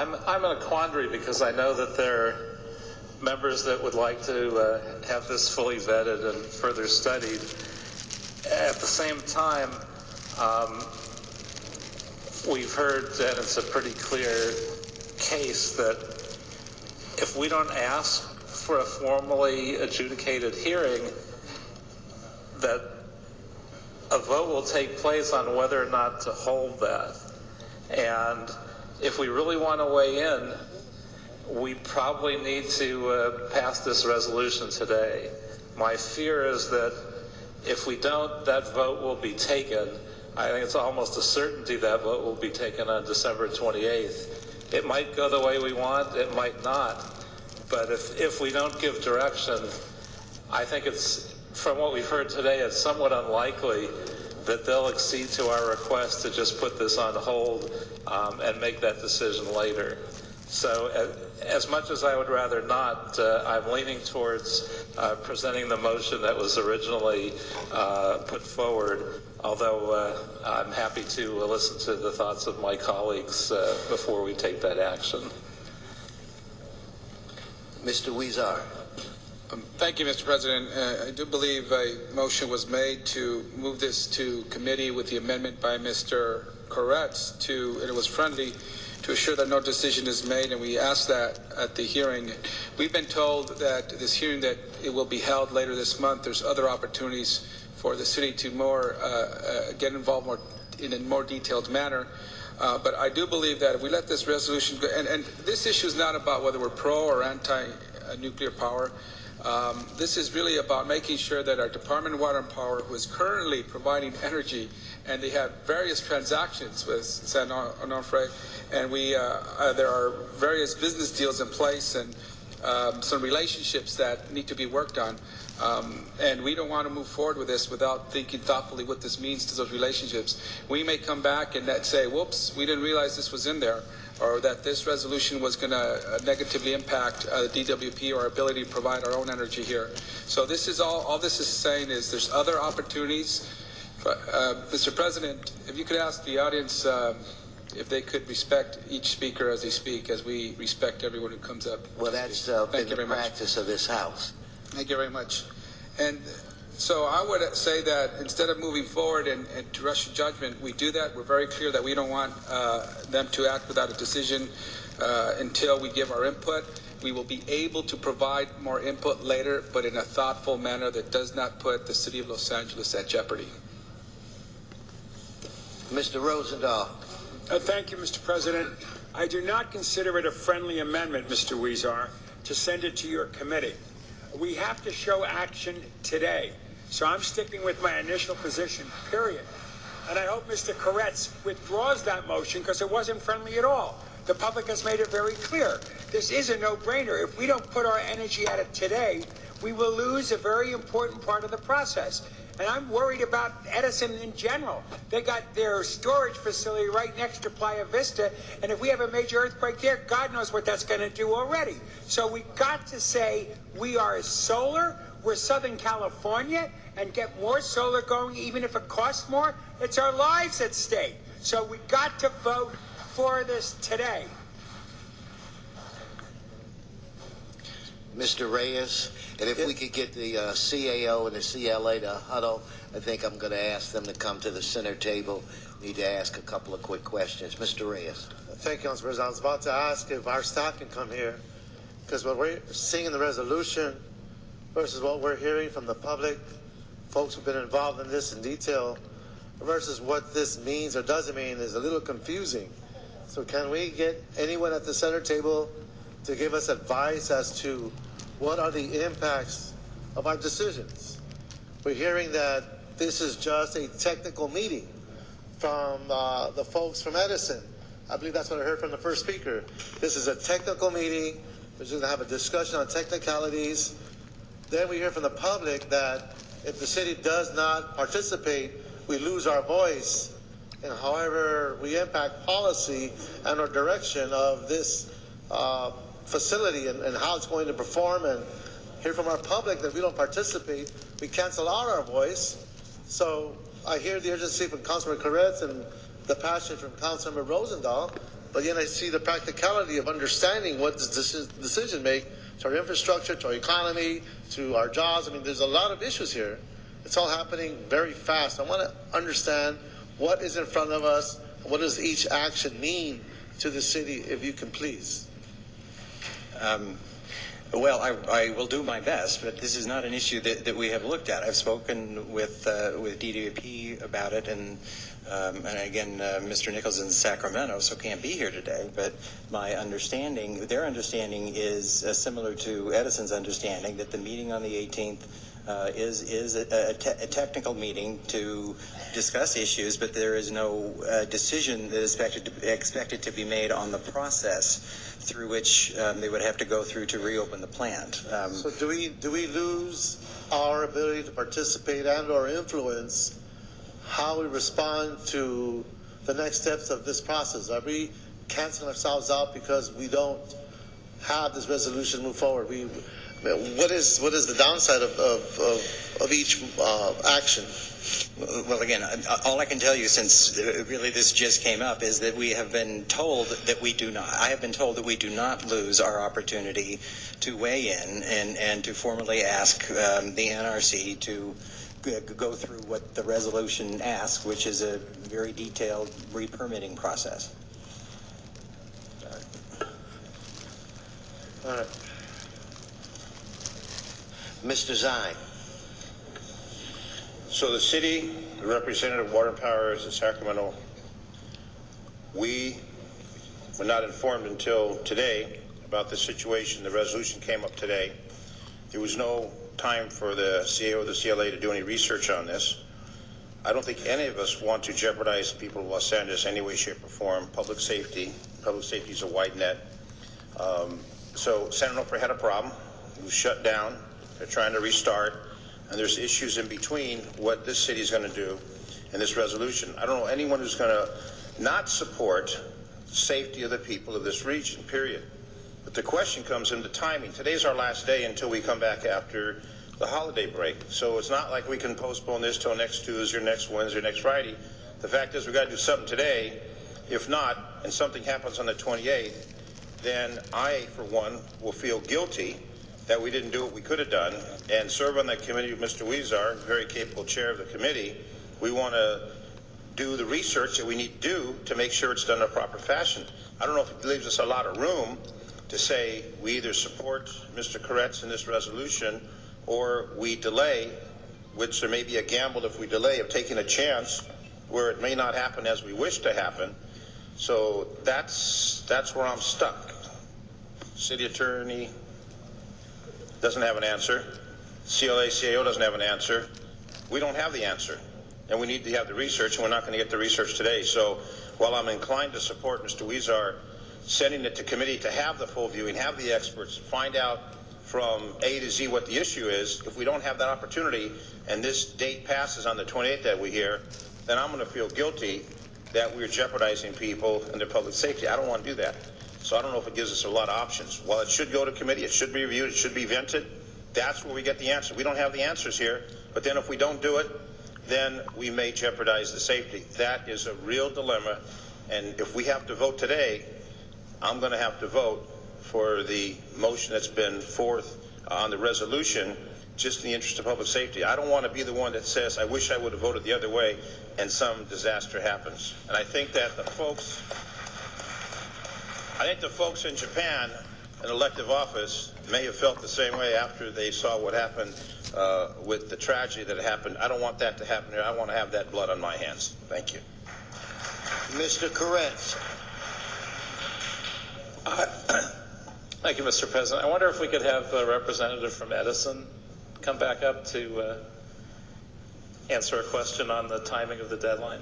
I'm in a quandary because I know that there are members that would like to have this fully vetted and further studied. At the same time, we've heard, and it's a pretty clear case, that if we don't ask for a formally adjudicated hearing, that a vote will take place on whether or not to hold that. And if we really want to weigh in, we probably need to pass this resolution today. My fear is that if we don't, that vote will be taken. I think it's almost a certainty that vote will be taken on December 28th. It might go the way we want, it might not. But if we don't give direction, I think it's, from what we've heard today, it's somewhat unlikely that they'll accede to our request to just put this on hold and make that decision later. So as much as I would rather not, I'm leaning towards presenting the motion that was originally put forward, although I'm happy to listen to the thoughts of my colleagues before we take that action. Mr. Huizar. Thank you, Mr. President. I do believe a motion was made to move this to committee with the amendment by Mr. Koretz and it was friendly, to assure that no decision is made, and we asked that at the hearing. We've been told that this hearing, that it will be held later this month. There's other opportunities for the city to get involved in a more detailed manner. But I do believe that if we let this resolution go, and this issue is not about whether we're pro or anti-nuclear power. This is really about making sure that our Department of Water and Power, who is currently providing energy, and they have various transactions with San Onofre, and there are various business deals in place and some relationships that need to be worked on. And we don't want to move forward with this without thinking thoughtfully what this means to those relationships. We may come back and say, whoops, we didn't realize this was in there, or that this resolution was going to negatively impact the DWP or our ability to provide our own energy here. So this is all this is saying is there's other opportunities. Mr. President, if you could ask the audience if they could respect each speaker as they speak, as we respect everyone who comes up. Well, that's been the practice of this House. Thank you very much. And so I would say that instead of moving forward and to rush to judgment, we do that. We're very clear that we don't want them to act without a decision until we give our input. We will be able to provide more input later, but in a thoughtful manner that does not put the city of Los Angeles at jeopardy. Mr. Rosendahl. Thank you, Mr. President. I do not consider it a friendly amendment, Mr. Huizar, to send it to your committee. We have to show action today. So I'm sticking with my initial position, period. And I hope Mr. Koretz withdraws that motion because it wasn't friendly at all. The public has made it very clear. This is a no-brainer. If we don't put our energy at it today, we will lose a very important part of the process. And I'm worried about Edison in general. They got their storage facility right next to Playa Vista, and if we have a major earthquake there, God knows what that's going to do already. So we got to say we are solar, we're Southern California, and get more solar going even if it costs more. It's our lives at stake. So we got to vote for this today. Mr. Reyes, and if we could get the CAO and the CLA to huddle, I think I'm going to ask them to come to the center table. Need to ask a couple of quick questions. Mr. Reyes. Thank you, Mr. President. I was about to ask if our staff can come here, because what we're seeing in the resolution versus what we're hearing from the public, folks who've been involved in this in detail, versus what this means or doesn't mean is a little confusing. So can we get anyone at the center table to give us advice as to what are the impacts of our decisions? We're hearing that this is just a technical meeting from the folks from Edison. I believe that's what I heard from the first speaker. This is a technical meeting. We're just going to have a discussion on technicalities. Then we hear from the public that if the city does not participate, we lose our voice in however we impact policy and our direction of this facility and how it's going to perform, and hear from our public that if we don't participate, we cancel out our voice. So I hear the urgency from Councilmember Koretz and the passion from Councilmember Rosendahl, but yet I see the practicality of understanding what this decision make to our infrastructure, to our economy, to our jobs. I mean, there's a lot of issues here. It's all happening very fast. I want to understand what is in front of us, what does each action mean to the city, if you can please. Well, I will do my best, but this is not an issue that we have looked at. I've spoken with DWP about it, and again, Mr. Nichols in Sacramento, so can't be here today, but my understanding, their understanding is similar to Edison's understanding, that the meeting on the 18th is a technical meeting to discuss issues, but there is no decision that is expected to be made on the process through which they would have to go through to reopen the plant. So do we lose our ability to participate and or influence how we respond to the next steps of this process? Are we canceling ourselves out because we don't have this resolution move forward? What is the downside of each action? Well, again, all I can tell you, since really this just came up, is that we have been told that we do not. I have been told that we do not lose our opportunity to weigh in and to formally ask the NRC to go through what the resolution asks, which is a very detailed re-permitting process. All right. Mr. Zine. So the city, the representative of Water and Power is in Sacramento. We were not informed until today about the situation. The resolution came up today. There was no time for the CAO or the CLA to do any research on this. I don't think any of us want to jeopardize the people of Los Angeles in any way, shape, or form. Public safety is a wide net. So San Onofre had a problem. It was shut down. They're trying to restart. And there's issues in between what this city is going to do and this resolution. I don't know anyone who's going to not support the safety of the people of this region, period. But the question comes into timing. Today's our last day until we come back after the holiday break. So it's not like we can postpone this till next Tuesday or next Wednesday or next Friday. The fact is we've got to do something today. If not, and something happens on the 28th, then I, for one, will feel guilty that we didn't do what we could have done and serve on that committee with Mr. Huizar, very capable chair of the committee. We want to do the research that we need to do to make sure it's done in a proper fashion. I don't know if it leaves us a lot of room to say we either support Mr. Koretz in this resolution or we delay, which there may be a gamble if we delay of taking a chance where it may not happen as we wish to happen. So that's where I'm stuck. City attorney doesn't have an answer. CLA, CAO doesn't have an answer. We don't have the answer. And we need to have the research, and we're not going to get the research today. So while I'm inclined to support Mr. Huizar sending it to committee to have the full viewing, have the experts, find out from A to Z what the issue is, if we don't have that opportunity and this date passes on the 28th that we hear, then I'm going to feel guilty that we're jeopardizing people and their public safety. I don't want to do that. So I don't know if it gives us a lot of options. While it should go to committee, it should be reviewed, it should be vented, that's where we get the answer. We don't have the answers here, but then if we don't do it, then we may jeopardize the safety. That is a real dilemma, and if we have to vote today, I'm going to have to vote for the motion that's been forth on the resolution, just in the interest of public safety. I don't want to be the one that says, I wish I would have voted the other way, and some disaster happens. And I think that the folks in Japan in elective office may have felt the same way after they saw what happened with the tragedy that happened. I don't want that to happen here. I want to have that blood on my hands. Thank you. Mr. Koretz. Thank you, Mr. President. I wonder if we could have a representative from Edison come back up to answer a question on the timing of the deadline.